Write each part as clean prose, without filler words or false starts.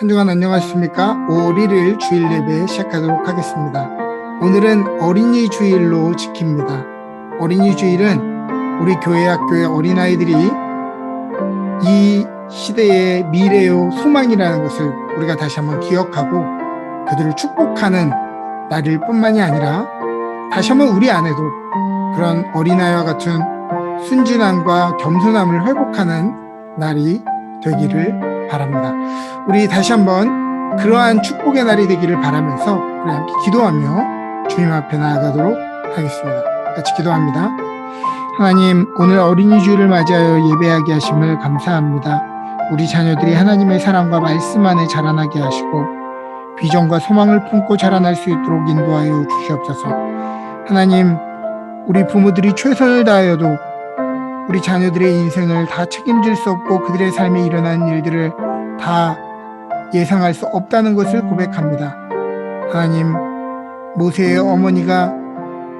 한 주간 안녕하십니까? 5월 1일 주일 예배 시작하도록 하겠습니다. 오늘은 어린이 주일로 지킵니다. 어린이 주일은 우리 교회 학교의 어린아이들이 이 시대의 미래요 소망이라는 것을 우리가 다시 한번 기억하고 그들을 축복하는 날일 뿐만이 아니라 다시 한번 우리 안에도 그런 어린아이와 같은 순진함과 겸손함을 회복하는 날이 되기를 바랍니다. 우리 다시 한번 그러한 축복의 날이 되기를 바라면서 우리 함께 기도하며 주님 앞에 나아가도록 하겠습니다. 같이 기도합니다. 하나님, 오늘 어린이 주일을 맞이하여 예배하게 하심을 감사합니다. 우리 자녀들이 하나님의 사랑과 말씀 안에 자라나게 하시고 비전과 소망을 품고 자라날 수 있도록 인도하여 주시옵소서. 하나님, 우리 부모들이 최선을 다하여도 우리 자녀들의 인생을 다 책임질 수 없고 그들의 삶에 일어난 일들을 다 예상할 수 없다는 것을 고백합니다. 하나님, 모세의 어머니가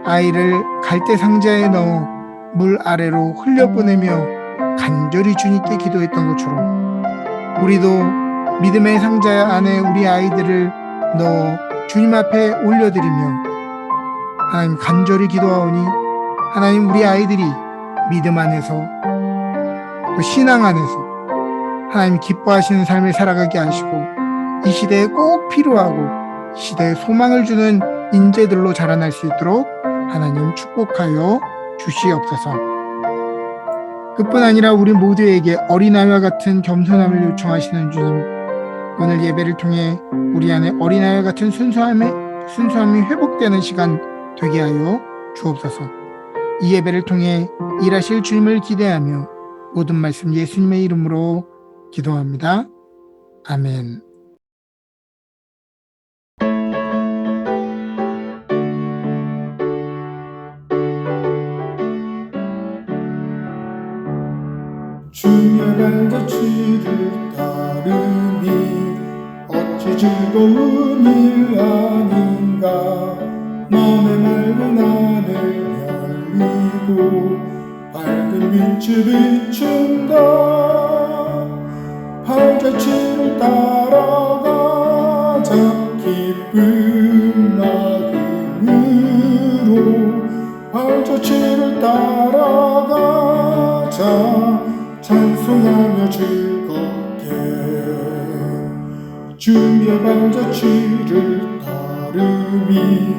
아이를 갈대 상자에 넣어 물 아래로 흘려보내며 간절히 주님께 기도했던 것처럼 우리도 믿음의 상자 안에 우리 아이들을 넣어 주님 앞에 올려드리며 하나님 간절히 기도하오니 하나님, 우리 아이들이 믿음 안에서 또 신앙 안에서 하나님 기뻐하시는 삶을 살아가게 하시고 이 시대에 꼭 필요하고 이 시대에 소망을 주는 인재들로 자라날 수 있도록 하나님 축복하여 주시옵소서. 그뿐 아니라 우리 모두에게 어린아이와 같은 겸손함을 요청하시는 주님, 오늘 예배를 통해 우리 안에 어린아이와 같은 순수함이 회복되는 시간 되게 하여 주옵소서. 이 예배를 통해 일하실 주님을 기대하며 모든 말씀 예수님의 이름으로 기도합니다. 아멘. 주의 발자취를 따르니 어찌 즐거운 일 아닌가. 마음의 맑은 하늘 열리고 밝은 빛이 비춘다. 발자취를 따라가자 기쁜 마음으로. 발자취를 따라가자 찬송하며 즐겁게. 주의 발자취를 따르미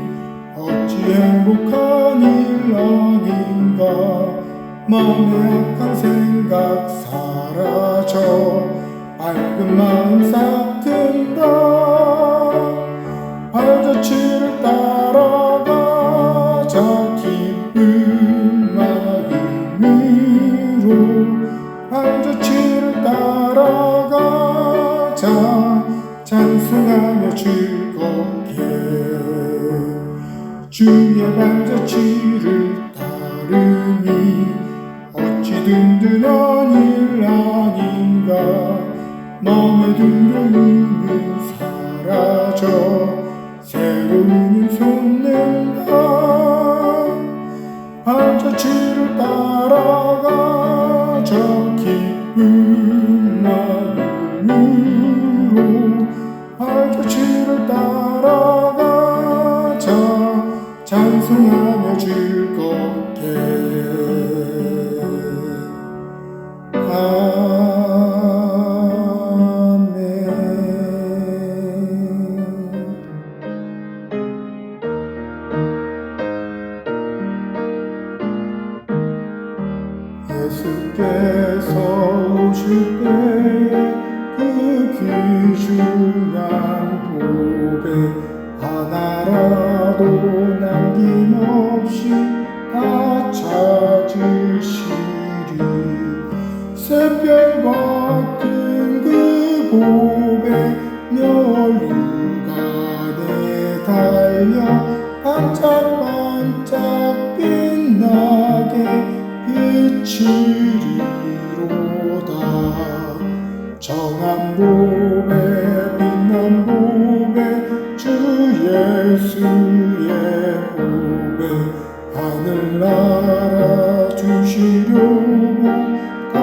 어찌 행복한 일 아닌가. 마음의 악한 생각 사라져 밝은 마음 싹 튼다. 발자취를 따라가자 기쁜 마음으로. 발자취를 따라가자 찬송하며 즐겁게. 주의 발자취를 따르니 어찌 든든한 일 아닌가. 마음의 두려움은 사라져 새로운 힘 솟는다. 발자취를 따라가자 기쁜 마음으로. 발자취를 따라가자 찬송하며 즐겁게. 아멘. 예수께서 오실 때에 그 귀중한 보배 하나라도 남김없이 다 찾으시리. 새별 같은 그 보배 멸류관에 달려 반짝반짝 빛나게 비치리로다. 정한 보배 빛난 보배 주 예수의 보배 하늘나라 주시려고 다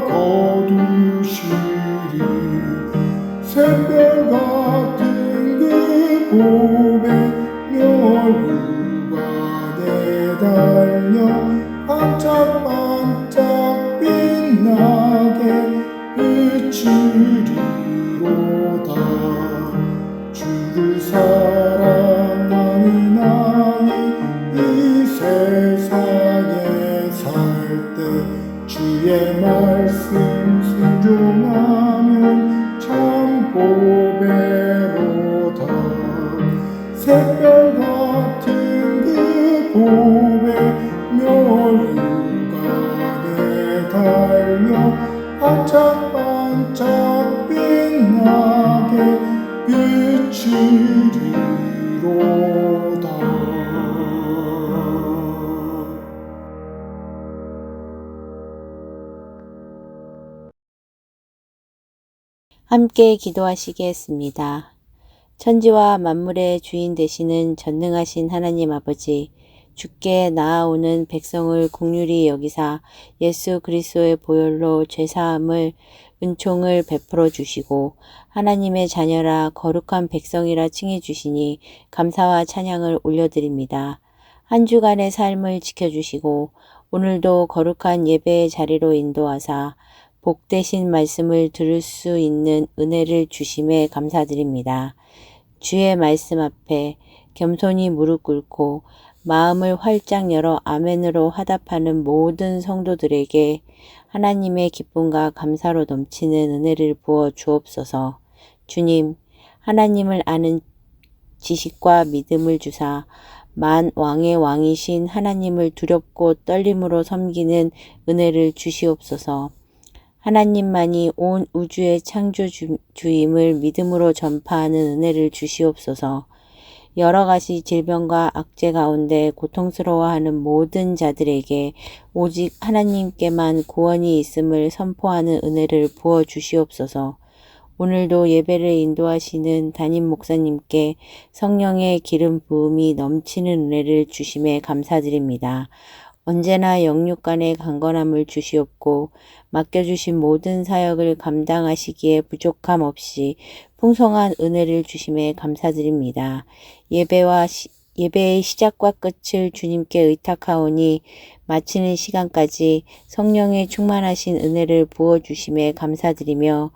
거두시리. 새벽 외치리로다. 함께 기도하시겠습니다. 천지와 만물의 주인 되시는 전능하신 하나님 아버지, 주께 나아오는 백성을 긍휼히 여기사 예수 그리스도의 보혈로 죄사함을 은총을 베풀어 주시고 하나님의 자녀라 거룩한 백성이라 칭해 주시니 감사와 찬양을 올려드립니다. 한 주간의 삶을 지켜주시고 오늘도 거룩한 예배의 자리로 인도하사 복되신 말씀을 들을 수 있는 은혜를 주심에 감사드립니다. 주의 말씀 앞에 겸손히 무릎 꿇고 마음을 활짝 열어 아멘으로 화답하는 모든 성도들에게 하나님의 기쁨과 감사로 넘치는 은혜를 부어 주옵소서. 주님, 하나님을 아는 지식과 믿음을 주사 만 왕의 왕이신 하나님을 두렵고 떨림으로 섬기는 은혜를 주시옵소서. 하나님만이 온 우주의 창조주임을 믿음으로 전파하는 은혜를 주시옵소서. 여러 가지 질병과 악재 가운데 고통스러워하는 모든 자들에게 오직 하나님께만 구원이 있음을 선포하는 은혜를 부어 주시옵소서. 오늘도 예배를 인도하시는 담임 목사님께 성령의 기름 부음이 넘치는 은혜를 주심에 감사드립니다. 언제나 영육 간의 강건함을 주시옵고 맡겨주신 모든 사역을 감당하시기에 부족함 없이 풍성한 은혜를 주심에 감사드립니다. 예배의 시작과 끝을 주님께 의탁하오니 마치는 시간까지 성령의 충만하신 은혜를 부어주심에 감사드리며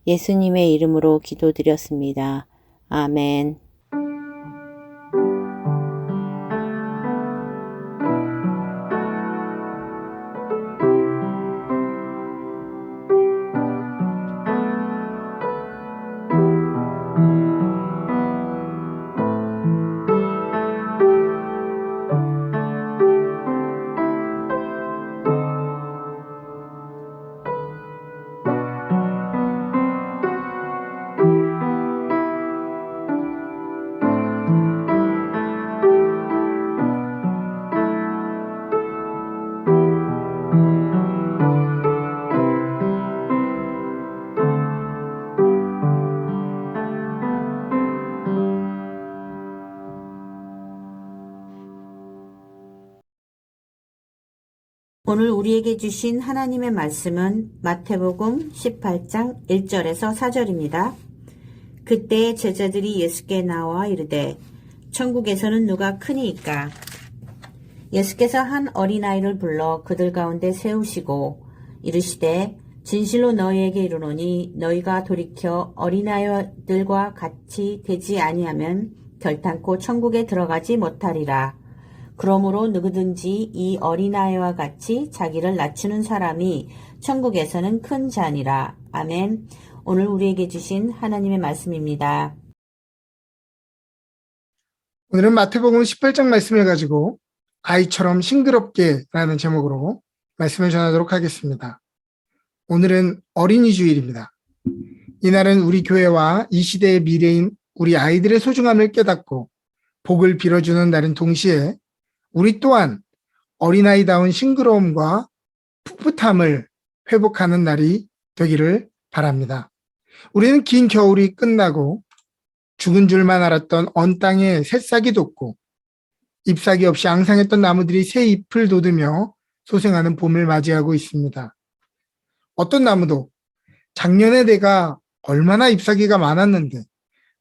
예수님의 이름으로 기도드렸습니다. 아멘. 오늘 우리에게 주신 하나님의 말씀은 마태복음 18장 1절에서 4절입니다. 그때 제자들이 예수께 나와 이르되 천국에서는 누가 크니이까? 예수께서 한 어린아이를 불러 그들 가운데 세우시고 이르시되 진실로 너희에게 이르노니 너희가 돌이켜 어린아이들과 같이 되지 아니하면 결탄코 천국에 들어가지 못하리라. 그러므로 누구든지 이 어린아이와 같이 자기를 낮추는 사람이 천국에서는 큰 자니라. 아멘. 오늘 우리에게 주신 하나님의 말씀입니다. 오늘은 마태복음 18장 말씀을 가지고 아이처럼 싱그럽게 라는 제목으로 말씀을 전하도록 하겠습니다. 오늘은 어린이 주일입니다. 이날은 우리 교회와 이 시대의 미래인 우리 아이들의 소중함을 깨닫고 복을 빌어주는 날인 동시에 우리 또한 어린아이다운 싱그러움과 풋풋함을 회복하는 날이 되기를 바랍니다. 우리는 긴 겨울이 끝나고 죽은 줄만 알았던 언 땅에 새싹이 돋고 잎사귀 없이 앙상했던 나무들이 새 잎을 돋으며 소생하는 봄을 맞이하고 있습니다. 어떤 나무도 작년에 내가 얼마나 잎사귀가 많았는데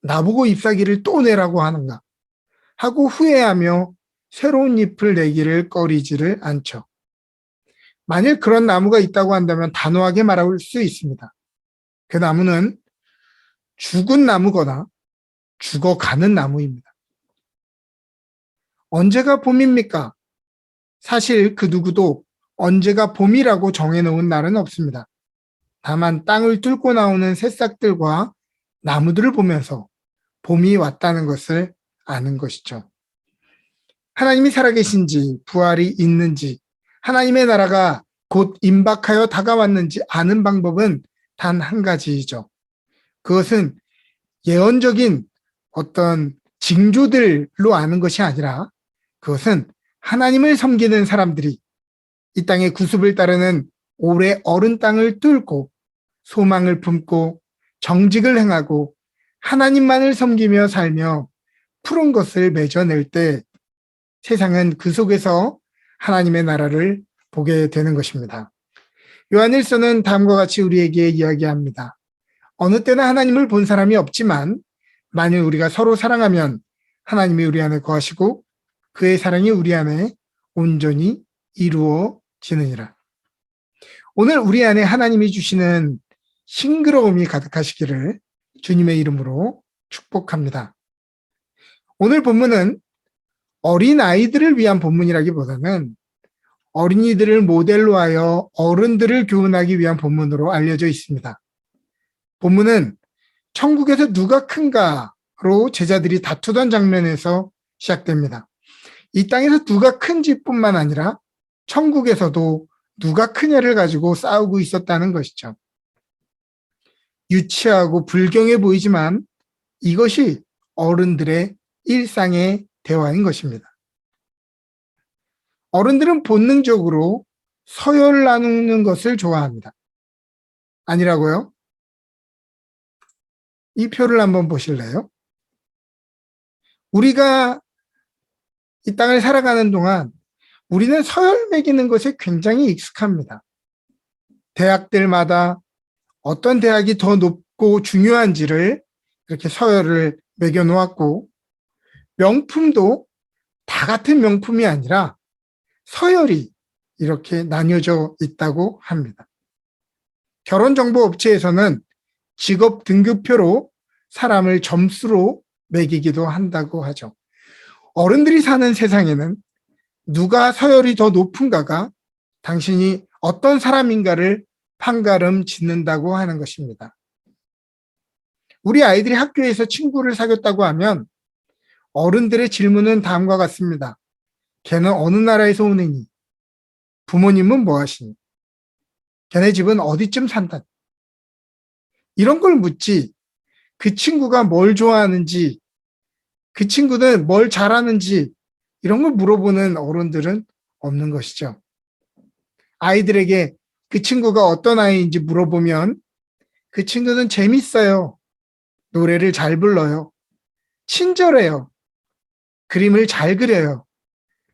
나보고 잎사귀를 또 내라고 하는가 하고 후회하며 새로운 잎을 내기를 꺼리지를 않죠. 만일 그런 나무가 있다고 한다면 단호하게 말할 수 있습니다. 그 나무는 죽은 나무거나 죽어가는 나무입니다. 언제가 봄입니까? 사실 그 누구도 언제가 봄이라고 정해놓은 날은 없습니다. 다만 땅을 뚫고 나오는 새싹들과 나무들을 보면서 봄이 왔다는 것을 아는 것이죠. 하나님이 살아계신지 부활이 있는지 하나님의 나라가 곧 임박하여 다가왔는지 아는 방법은 단 한 가지이죠. 그것은 예언적인 어떤 징조들로 아는 것이 아니라 그것은 하나님을 섬기는 사람들이 이 땅의 구습을 따르는 오래 어른 땅을 뚫고 소망을 품고 정직을 행하고 하나님만을 섬기며 살며 푸른 것을 맺어낼 때 세상은 그 속에서 하나님의 나라를 보게 되는 것입니다. 요한일서는 다음과 같이 우리에게 이야기합니다. 어느 때나 하나님을 본 사람이 없지만 만일 우리가 서로 사랑하면 하나님이 우리 안에 거하시고 그의 사랑이 우리 안에 온전히 이루어지느니라. 오늘 우리 안에 하나님이 주시는 싱그러움이 가득하시기를 주님의 이름으로 축복합니다. 오늘 본문은 어린아이들을 위한 본문이라기보다는 어린이들을 모델로 하여 어른들을 교훈하기 위한 본문으로 알려져 있습니다. 본문은 천국에서 누가 큰가로 제자들이 다투던 장면에서 시작됩니다. 이 땅에서 누가 큰지뿐만 아니라 천국에서도 누가 크냐를 가지고 싸우고 있었다는 것이죠. 유치하고 불경해 보이지만 이것이 어른들의 일상의 대화인 것입니다. 어른들은 본능적으로 서열 나누는 것을 좋아합니다. 아니라고요? 이 표를 한번 보실래요? 우리가 이 땅을 살아가는 동안 우리는 서열 매기는 것에 굉장히 익숙합니다. 대학들마다 어떤 대학이 더 높고 중요한지를 이렇게 서열을 매겨 놓았고, 명품도 다 같은 명품이 아니라 서열이 이렇게 나뉘어져 있다고 합니다. 결혼정보업체에서는 직업 등급표로 사람을 점수로 매기기도 한다고 하죠. 어른들이 사는 세상에는 누가 서열이 더 높은가가 당신이 어떤 사람인가를 판가름 짓는다고 하는 것입니다. 우리 아이들이 학교에서 친구를 사귀었다고 하면 어른들의 질문은 다음과 같습니다. 걔는 어느 나라에서 오느니? 부모님은 뭐 하시니? 걔네 집은 어디쯤 산다? 이런 걸 묻지, 그 친구가 뭘 좋아하는지, 그 친구는 뭘 잘하는지 이런 걸 물어보는 어른들은 없는 것이죠. 아이들에게 그 친구가 어떤 아이인지 물어보면 그 친구는 재밌어요. 노래를 잘 불러요. 친절해요. 그림을 잘 그려요.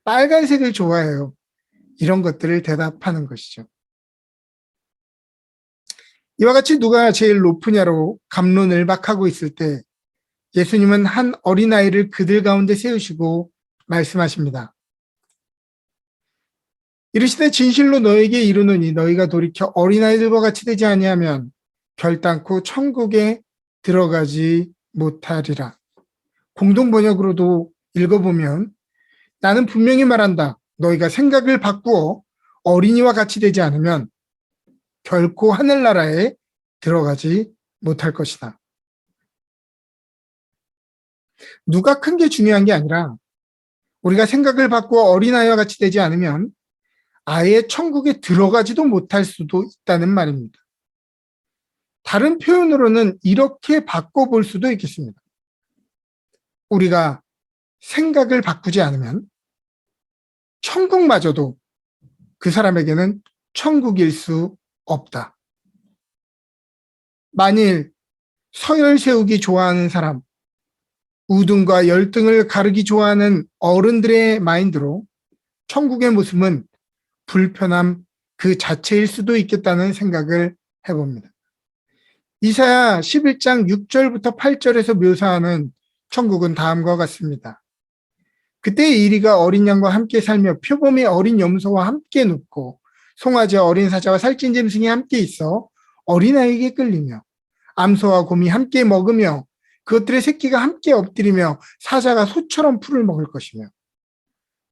빨간색을 좋아해요. 이런 것들을 대답하는 것이죠. 이와 같이 누가 제일 높으냐로 갑론을 막 하고 있을 때 예수님은 한 어린아이를 그들 가운데 세우시고 말씀하십니다. 이르시되 진실로 너에게 이르노니 너희가 돌이켜 어린아이들과 같이 되지 아니하면 결단코 천국에 들어가지 못하리라. 공동번역으로도 읽어보면 나는 분명히 말한다. 너희가 생각을 바꾸어 어린이와 같이 되지 않으면 결코 하늘나라에 들어가지 못할 것이다. 누가 큰 게 중요한 게 아니라 우리가 생각을 바꾸어 어린아이와 같이 되지 않으면 아예 천국에 들어가지도 못할 수도 있다는 말입니다. 다른 표현으로는 이렇게 바꿔볼 수도 있겠습니다. 우리가 생각을 바꾸지 않으면 천국마저도 그 사람에게는 천국일 수 없다. 만일 서열 세우기 좋아하는 사람, 우등과 열등을 가르기 좋아하는 어른들의 마인드로 천국의 모습은 불편함 그 자체일 수도 있겠다는 생각을 해봅니다. 이사야 11장 6절부터 8절에서 묘사하는 천국은 다음과 같습니다. 그때 이리가 어린 양과 함께 살며 표범의 어린 염소와 함께 눕고 송아지와 어린 사자와 살찐 짐승이 함께 있어 어린아이에게 끌리며 암소와 곰이 함께 먹으며 그것들의 새끼가 함께 엎드리며 사자가 소처럼 풀을 먹을 것이며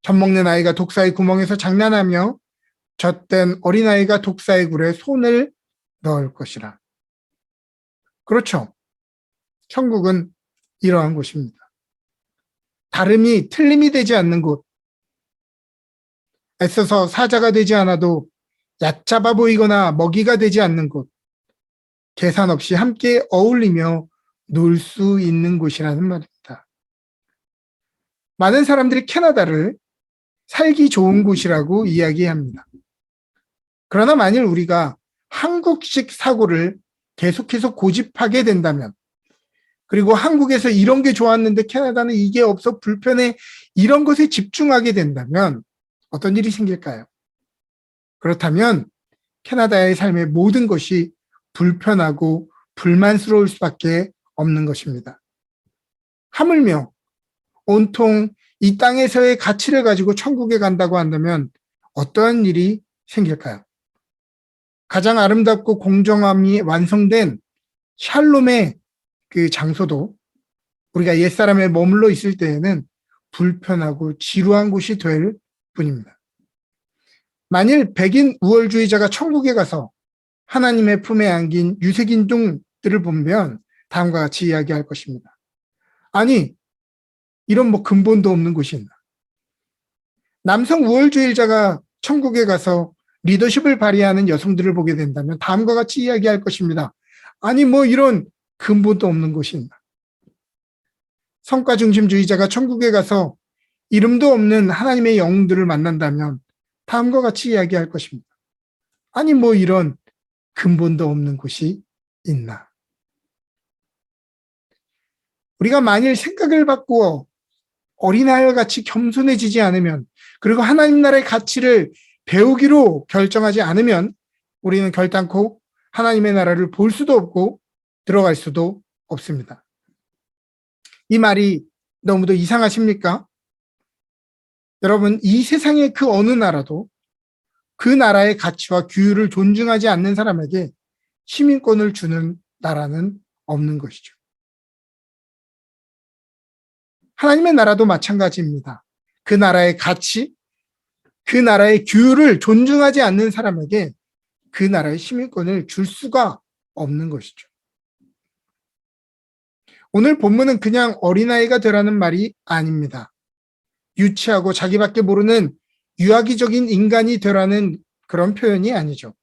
젖먹는 아이가 독사의 구멍에서 장난하며 젖된 어린아이가 독사의 굴에 손을 넣을 것이라. 그렇죠. 천국은 이러한 곳입니다. 다름이 틀림이 되지 않는 곳, 애써서 사자가 되지 않아도 얕잡아 보이거나 먹이가 되지 않는 곳, 계산 없이 함께 어울리며 놀 수 있는 곳이라는 말입니다. 많은 사람들이 캐나다를 살기 좋은 곳이라고 이야기합니다. 그러나 만일 우리가 한국식 사고를 계속해서 고집하게 된다면, 그리고 한국에서 이런 게 좋았는데 캐나다는 이게 없어 불편해, 이런 것에 집중하게 된다면 어떤 일이 생길까요? 그렇다면 캐나다의 삶의 모든 것이 불편하고 불만스러울 수밖에 없는 것입니다. 하물며 온통 이 땅에서의 가치를 가지고 천국에 간다고 한다면 어떠한 일이 생길까요? 가장 아름답고 공정함이 완성된 샬롬의 그 장소도 우리가 옛사람에 머물러 있을 때에는 불편하고 지루한 곳이 될 뿐입니다. 만일 백인 우월주의자가 천국에 가서 하나님의 품에 안긴 유색인종들을 보면 다음과 같이 이야기할 것입니다. 아니, 이런 근본도 없는 곳이 있나? 남성 우월주의자가 천국에 가서 리더십을 발휘하는 여성들을 보게 된다면 다음과 같이 이야기할 것입니다. 아니, 이런 근본도 없는 곳이 있나? 성과 중심주의자가 천국에 가서 이름도 없는 하나님의 영웅들을 만난다면 다음과 같이 이야기할 것입니다. 아니, 이런 근본도 없는 곳이 있나? 우리가 만일 생각을 바꾸어 어린아이와 같이 겸손해지지 않으면, 그리고 하나님 나라의 가치를 배우기로 결정하지 않으면 우리는 결단코 하나님의 나라를 볼 수도 없고 들어갈 수도 없습니다. 이 말이 너무도 이상하십니까? 여러분, 이 세상의 그 어느 나라도 그 나라의 가치와 규율을 존중하지 않는 사람에게 시민권을 주는 나라는 없는 것이죠. 하나님의 나라도 마찬가지입니다. 그 나라의 가치, 그 나라의 규율을 존중하지 않는 사람에게 그 나라의 시민권을 줄 수가 없는 것이죠. 오늘 본문은 그냥 어린아이가 되라는 말이 아닙니다. 유치하고 자기밖에 모르는 유아기적인 인간이 되라는 그런 표현이 아니죠.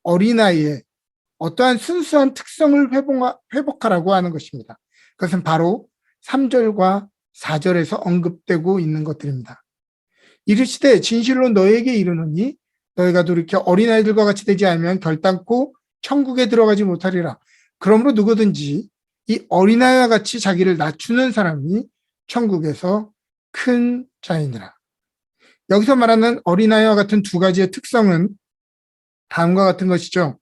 어린아이의 어떠한 순수한 특성을 회복하라고 하는 것입니다. 그것은 바로 3절과 4절에서 언급되고 있는 것들입니다. 이르시되 진실로 너에게 이르노니 너희가 돌이켜 어린아이들과 같이 되지 않으면 결단코 천국에 들어가지 못하리라. 그러므로 누구든지 이 어린아이와 같이 자기를 낮추는 사람이 천국에서 큰 자이니라. 여기서 말하는 어린아이와 같은 두 가지의 특성은 다음과 같은 것이죠.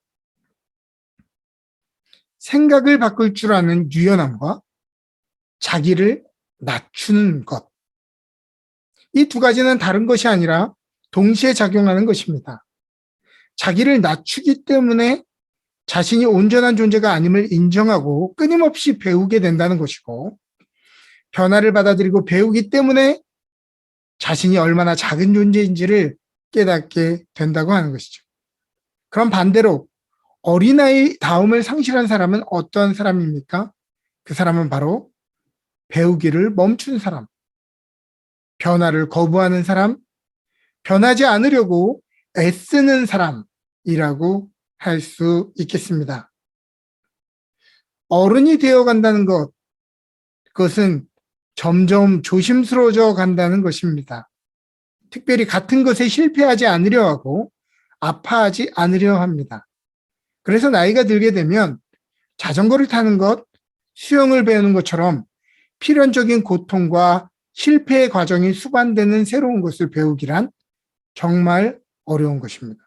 생각을 바꿀 줄 아는 유연함과 자기를 낮추는 것. 이 두 가지는 다른 것이 아니라 동시에 작용하는 것입니다. 자기를 낮추기 때문에 자신이 온전한 존재가 아님을 인정하고 끊임없이 배우게 된다는 것이고, 변화를 받아들이고 배우기 때문에 자신이 얼마나 작은 존재인지를 깨닫게 된다고 하는 것이죠. 그럼 반대로 어린아이 다움을 상실한 사람은 어떤 사람입니까? 그 사람은 바로 배우기를 멈춘 사람, 변화를 거부하는 사람, 변하지 않으려고 애쓰는 사람이라고 할 수 있겠습니다. 어른이 되어 간다는 것, 그것은 점점 조심스러워져 간다는 것입니다. 특별히 같은 것에 실패하지 않으려 하고 아파하지 않으려 합니다. 그래서 나이가 들게 되면 자전거를 타는 것, 수영을 배우는 것처럼 필연적인 고통과 실패의 과정이 수반되는 새로운 것을 배우기란 정말 어려운 것입니다.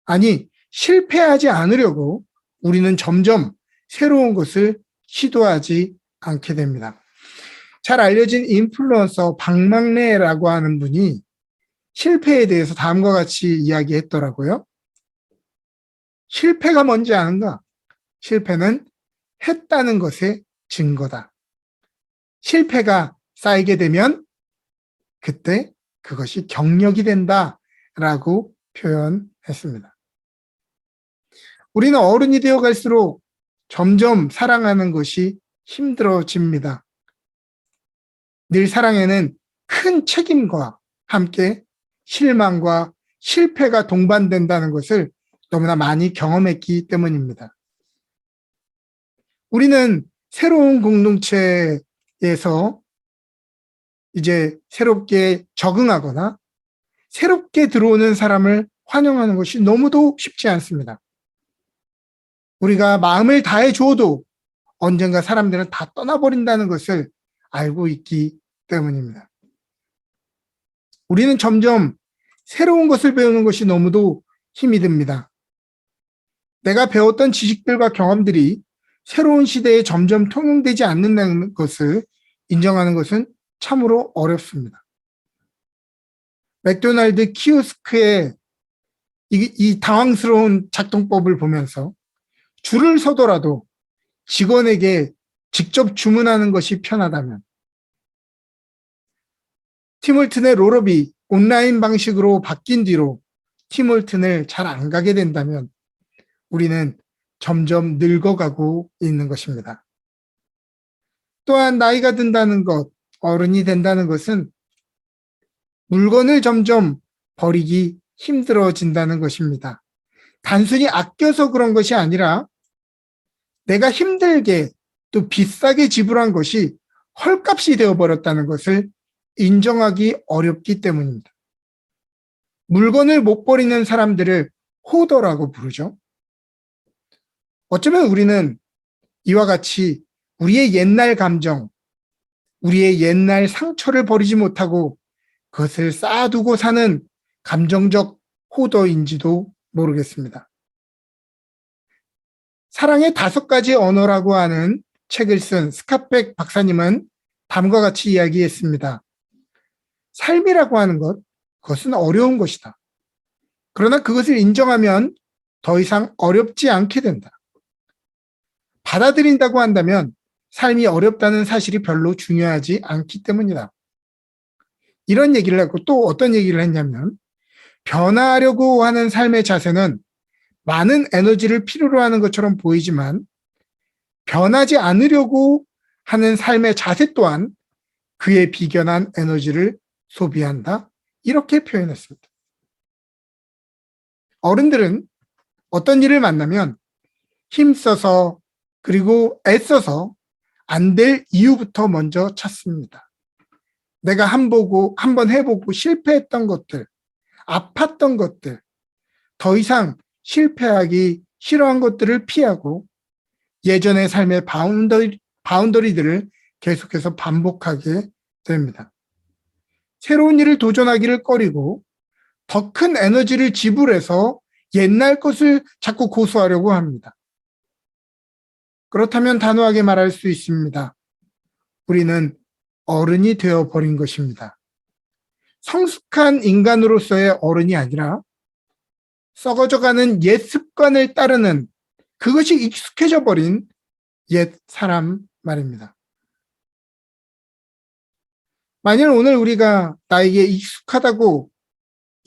아니, 실패하지 않으려고 우리는 점점 새로운 것을 시도하지 않게 됩니다. 잘 알려진 인플루언서 박막래라고 하는 분이 실패에 대해서 다음과 같이 이야기했더라고요. 실패가 뭔지 아는가? 실패는 했다는 것의 증거다. 실패가 쌓이게 되면 그때 그것이 경력이 된다라고 표현했습니다. 우리는 어른이 되어 갈수록 점점 사랑하는 것이 힘들어집니다. 늘 사랑에는 큰 책임과 함께 실망과 실패가 동반된다는 것을 너무나 많이 경험했기 때문입니다. 우리는 새로운 공동체에서 이제 새롭게 적응하거나 새롭게 들어오는 사람을 환영하는 것이 너무도 쉽지 않습니다. 우리가 마음을 다해 줘도 언젠가 사람들은 다 떠나버린다는 것을 알고 있기 때문입니다. 우리는 점점 새로운 것을 배우는 것이 너무도 힘이 듭니다. 내가 배웠던 지식들과 경험들이 새로운 시대에 점점 통용되지 않는다는 것을 인정하는 것은 참으로 어렵습니다. 맥도날드 키오스크의 이 당황스러운 작동법을 보면서 줄을 서더라도 직원에게 직접 주문하는 것이 편하다면, 팀홀튼의 롤업이 온라인 방식으로 바뀐 뒤로 팀홀튼을 잘 안 가게 된다면 우리는 점점 늙어가고 있는 것입니다. 또한 나이가 든다는 것, 어른이 된다는 것은 물건을 점점 버리기 힘들어진다는 것입니다. 단순히 아껴서 그런 것이 아니라 내가 힘들게 또 비싸게 지불한 것이 헐값이 되어버렸다는 것을 인정하기 어렵기 때문입니다. 물건을 못 버리는 사람들을 호더라고 부르죠. 어쩌면 우리는 이와 같이 우리의 옛날 감정, 우리의 옛날 상처를 버리지 못하고 그것을 쌓아두고 사는 감정적 호더인지도 모르겠습니다. 사랑의 5가지 언어라고 하는 책을 쓴 스캇백 박사님은 다음과 같이 이야기했습니다. 삶이라고 하는 것, 그것은 어려운 것이다. 그러나 그것을 인정하면 더 이상 어렵지 않게 된다. 받아들인다고 한다면 삶이 어렵다는 사실이 별로 중요하지 않기 때문이다. 이런 얘기를 하고 또 어떤 얘기를 했냐면, 변화하려고 하는 삶의 자세는 많은 에너지를 필요로 하는 것처럼 보이지만 변하지 않으려고 하는 삶의 자세 또한 그에 비견한 에너지를 소비한다. 이렇게 표현했습니다. 어른들은 어떤 일을 만나면 힘써서 그리고 애써서 안 될 이유부터 먼저 찾습니다. 내가 한번 해보고 실패했던 것들, 아팠던 것들, 더 이상 실패하기 싫어한 것들을 피하고 예전의 삶의 바운더리들을 계속해서 반복하게 됩니다. 새로운 일을 도전하기를 꺼리고 더 큰 에너지를 지불해서 옛날 것을 자꾸 고수하려고 합니다. 그렇다면 단호하게 말할 수 있습니다. 우리는 어른이 되어버린 것입니다. 성숙한 인간으로서의 어른이 아니라 썩어져가는 옛 습관을 따르는, 그것이 익숙해져 버린 옛 사람 말입니다. 만일 오늘 우리가 나에게 익숙하다고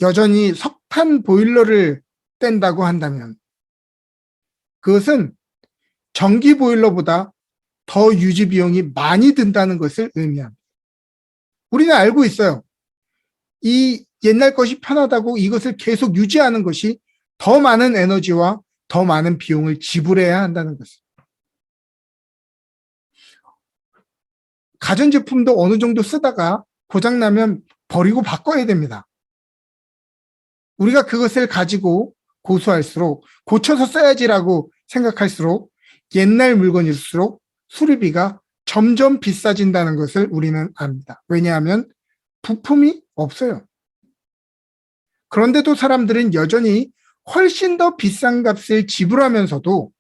여전히 석탄 보일러를 뗀다고 한다면 그것은 전기 보일러보다 더 유지 비용이 많이 든다는 것을 의미합니다. 우리는 알고 있어요. 이 옛날 것이 편하다고 이것을 계속 유지하는 것이 더 많은 에너지와 더 많은 비용을 지불해야 한다는 것을. 가전제품도 어느 정도 쓰다가 고장나면 버리고 바꿔야 됩니다. 우리가 그것을 가지고 고수할수록, 고쳐서 써야지라고 생각할수록 옛날 물건일수록 수리비가 점점 비싸진다는 것을 우리는 압니다. 왜냐하면 부품이 없어요. 그런데도 사람들은 여전히 훨씬 더 비싼 값을 지불하면서도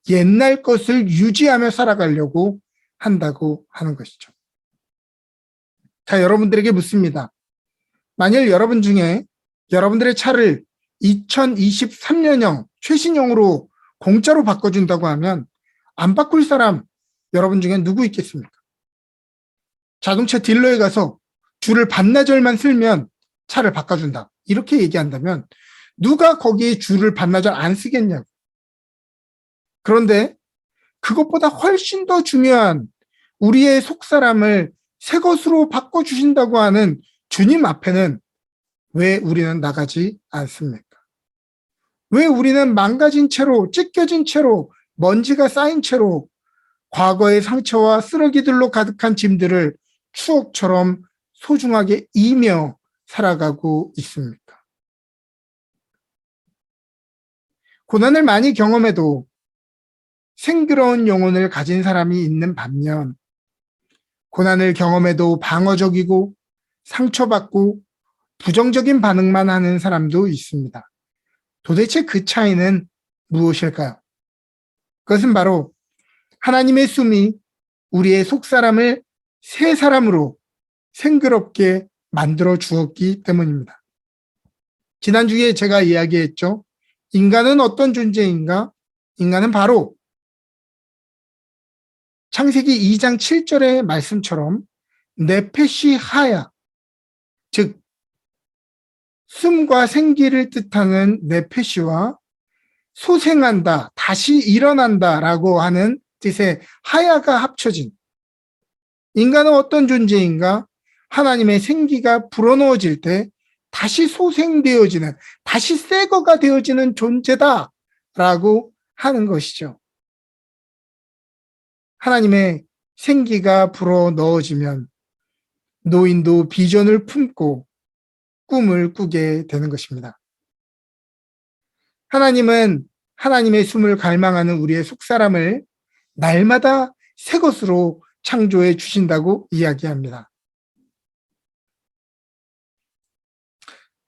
옛날 것을 유지하며 살아가려고 한다고 하는 것이죠. 자, 여러분들에게 묻습니다. 만일 여러분 중에 여러분들의 차를 2023년형 최신형으로 공짜로 바꿔준다고 하면 안 바꿀 사람 여러분 중에 누구 있겠습니까? 자동차 딜러에 가서 줄을 반나절만 쓸면 차를 바꿔준다. 이렇게 얘기한다면 누가 거기에 줄을 반나절 안 쓰겠냐고. 그런데 그것보다 훨씬 더 중요한 우리의 속사람을 새 것으로 바꿔주신다고 하는 주님 앞에는 왜 우리는 나가지 않습니까? 왜 우리는 망가진 채로, 찢겨진 채로, 먼지가 쌓인 채로 과거의 상처와 쓰러기들로 가득한 짐들을 추억처럼 소중하게 이며 살아가고 있습니까? 고난을 많이 경험해도 생그러운 영혼을 가진 사람이 있는 반면, 고난을 경험해도 방어적이고 상처받고 부정적인 반응만 하는 사람도 있습니다. 도대체 그 차이는 무엇일까요? 그것은 바로 하나님의 숨이 우리의 속사람을 새 사람으로 생그럽게 만들어 주었기 때문입니다. 지난주에 제가 이야기했죠. 인간은 어떤 존재인가? 인간은 바로 창세기 2장 7절의 말씀처럼 네페시 하야, 즉 숨과 생기를 뜻하는 네페시와 소생한다, 다시 일어난다라고 하는 뜻의 하야가 합쳐진, 인간은 어떤 존재인가? 하나님의 생기가 불어넣어질 때 다시 소생되어지는, 다시 새거가 되어지는 존재다라고 하는 것이죠. 하나님의 생기가 불어넣어지면 노인도 비전을 품고 꿈을 꾸게 되는 것입니다. 하나님은 하나님의 숨을 갈망하는 우리의 속사람을 날마다 새 것으로 창조해 주신다고 이야기합니다.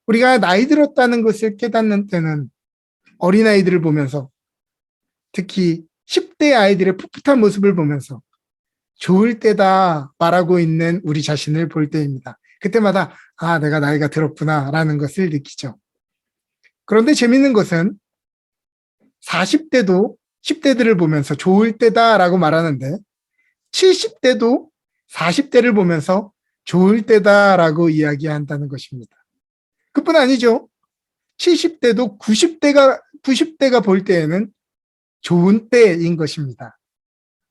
우리가 나이 들었다는 것을 깨닫는 때는 어린아이들을 보면서, 특히 10대 아이들의 풋풋한 모습을 보면서 좋을 때다 말하고 있는 우리 자신을 볼 때입니다. 그때마다 내가 나이가 들었구나 라는 것을 느끼죠. 그런데 재밌는 것은 40대도 10대들을 보면서 좋을 때다 라고 말하는데 70대도 40대를 보면서 좋을 때다 라고 이야기한다는 것입니다. 그뿐 아니죠. 70대도 90대가 볼 때에는 좋은 때인 것입니다.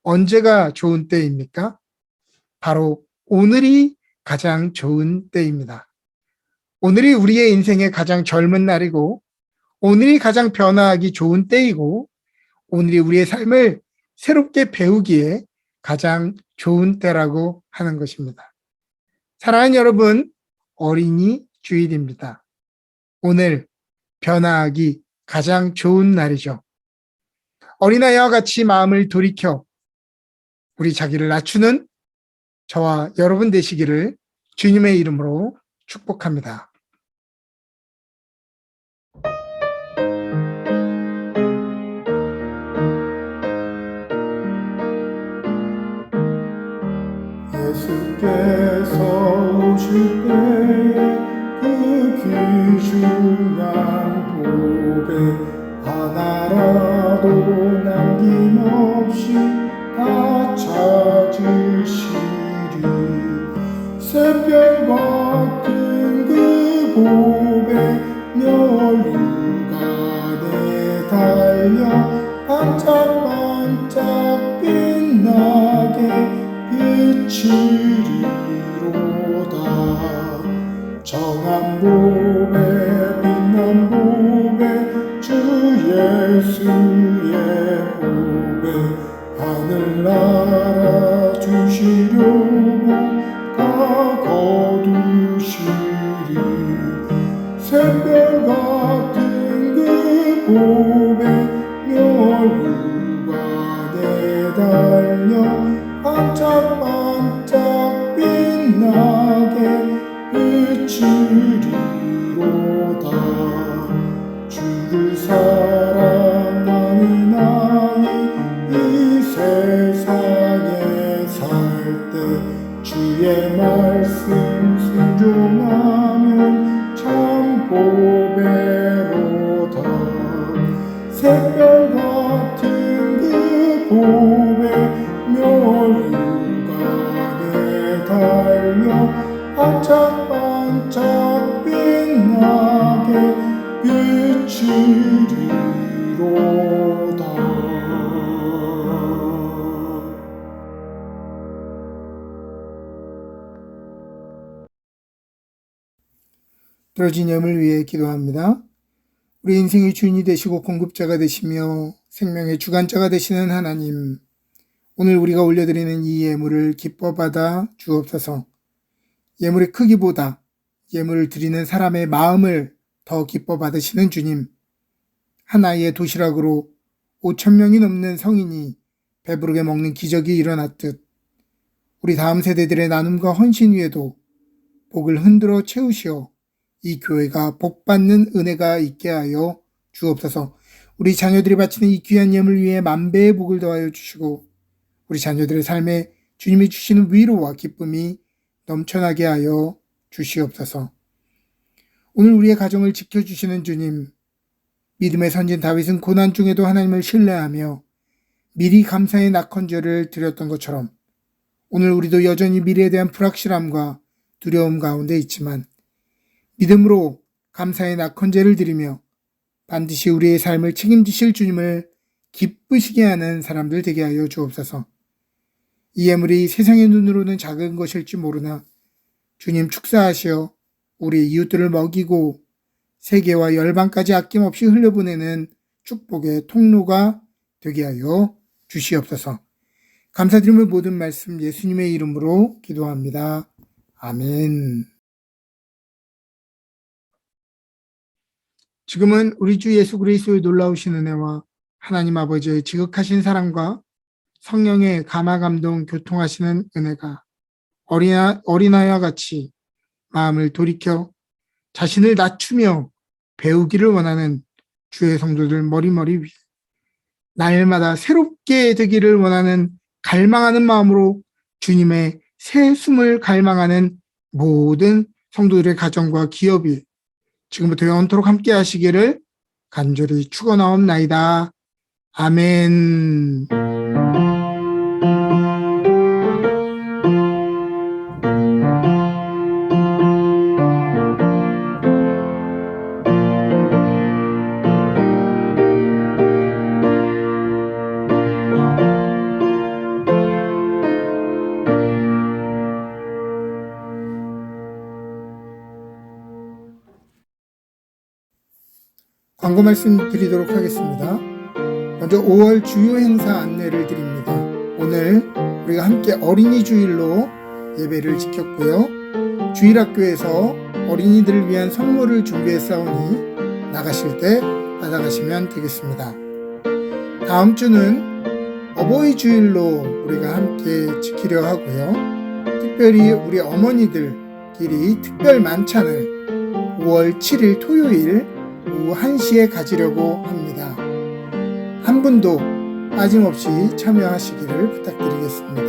언제가 좋은 때입니까? 바로 오늘이 가장 좋은 때입니다. 오늘이 우리의 인생의 가장 젊은 날이고, 오늘이 가장 변화하기 좋은 때이고, 오늘이 우리의 삶을 새롭게 배우기에 가장 좋은 때라고 하는 것입니다. 사랑하는 여러분, 어린이 주일입니다. 오늘 변화하기 가장 좋은 날이죠. 어린아이와 같이 마음을 돌이켜 우리 자기를 낮추는 저와 여러분 되시기를 주님의 이름으로 축복합니다. 예수께서 오실 때에 그 귀중한 보배 하나라도 남김없이 다 찾으시리. 새별 같은 그 보배 멸류관에 달려 반짝반짝 빛나게 비치리로다. 정한 보배 빛난 보배 주 예수의 보배 하늘나라 주시려고 다 거두시리. 새별 같은 그 보배 멸류관에 달려 반짝반짝 빛나게 비치리로다. 주를 사랑하는 아이 이 세상에 살 때 주의 말씀 순종하면 참 보배로다. 새별 같은 그 보배 멸류관에 달려 반짝반짝 빛나게 비치리로다. 들어진 염을 위해 기도합니다. 우리 인생의 주인이 되시고 공급자가 되시며 생명의 주관자가 되시는 하나님, 오늘 우리가 올려드리는 이 예물을 기뻐 받아 주옵소서. 예물의 크기보다 예물을 드리는 사람의 마음을 더 기뻐 받으시는 주님. 하나의 도시락으로 5,000명이 넘는 성인이 배부르게 먹는 기적이 일어났듯 우리 다음 세대들의 나눔과 헌신 위에도 복을 흔들어 채우시어 이 교회가 복받는 은혜가 있게 하여 주옵소서. 우리 자녀들이 바치는 이 귀한 예물 위에 만배의 복을 더하여 주시고 우리 자녀들의 삶에 주님이 주시는 위로와 기쁨이 넘쳐나게 하여 주시옵소서. 오늘 우리의 가정을 지켜주시는 주님, 믿음의 선진 다윗은 고난 중에도 하나님을 신뢰하며 미리 감사의 낙헌제를 드렸던 것처럼 오늘 우리도 여전히 미래에 대한 불확실함과 두려움 가운데 있지만 믿음으로 감사의 낙헌제를 드리며 반드시 우리의 삶을 책임지실 주님을 기쁘시게 하는 사람들 되게 하여 주옵소서. 이 예물이 세상의 눈으로는 작은 것일지 모르나 주님 축사하시어 우리 이웃들을 먹이고 세계와 열방까지 아낌없이 흘려보내는 축복의 통로가 되게 하여 주시옵소서. 감사드리며 모든 말씀 예수님의 이름으로 기도합니다. 아멘. 지금은 우리 주 예수 그리스도의 놀라우신 은혜와 하나님 아버지의 지극하신 사랑과 성령의 감화감동 교통하시는 은혜가 어린아이와 같이 마음을 돌이켜 자신을 낮추며 배우기를 원하는 주의 성도들 머리머리 위에 날마다 새롭게 되기를 원하는 갈망하는 마음으로 주님의 새 숨을 갈망하는 모든 성도들의 가정과 기업이 지금부터 영원토록 함께 하시기를 간절히 축원하옵나이다. 아멘. 광고 말씀 드리도록 하겠습니다. 먼저 5월 주요 행사 안내를 드립니다. 오늘 우리가 함께 어린이 주일로 예배를 지켰고요. 주일학교에서 어린이들을 위한 선물을 준비했사오니 나가실 때 받아가시면 되겠습니다. 다음 주는 어버이 주일로 우리가 함께 지키려 하고요. 특별히 우리 어머니들끼리 특별 만찬을 5월 7일 토요일 오후 1시에 가지려고 합니다. 한 분도 빠짐없이 참여하시기를 부탁드리겠습니다.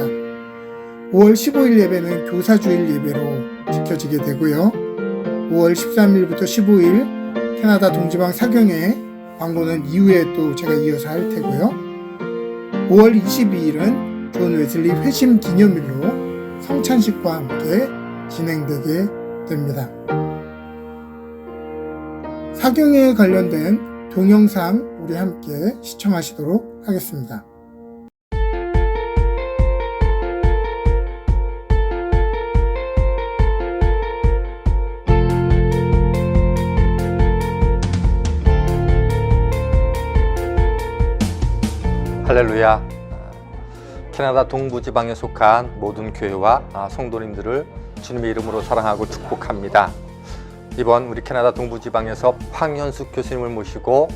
5월 15일 예배는 교사주일 예배로 지켜지게 되고요. 5월 13일부터 15일 캐나다 동지방 사경회 광고는 이후에 또 제가 이어서 할 테고요. 5월 22일은 존 웨슬리 회심 기념일로 성찬식과 함께 진행되게 됩니다. 사경회에 관련된 동영상 우리 함께 시청하시도록 하겠습니다. 할렐루야. 캐나다 동부지방에 속한 모든 교회와 성도님들을 주님의 이름으로 사랑하고 축복합니다. 이번 우리 캐나다 동부지방에서 황현숙 교수님을 모시고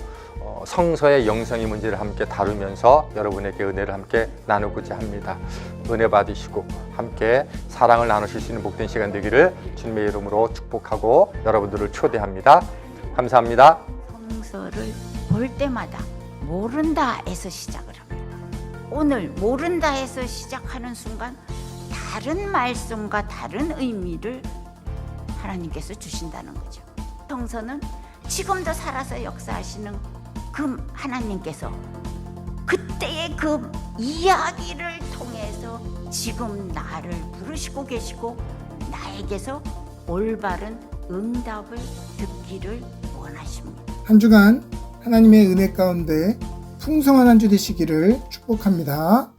성서의 영성의 문제를 함께 다루면서 여러분에게 은혜를 함께 나누고자 합니다. 은혜 받으시고 함께 사랑을 나누실 수 있는 복된 시간 되기를 주님의 이름으로 축복하고 여러분들을 초대합니다. 감사합니다. 성서를 볼 때마다 모른다에서 시작을 합니다. 오늘 모른다에서 시작하는 순간 다른 말씀과 다른 의미를 하나님께서 주신다는 거죠. 성서는 지금도 살아서 역사하시는 그 하나님께서 그때의 그 이야기를 통해서 지금 나를 부르시고 계시고 나에게서 올바른 응답을 듣기를 원하십니다. 한 주간 하나님의 은혜 가운데 풍성한 한 주 되시기를 축복합니다.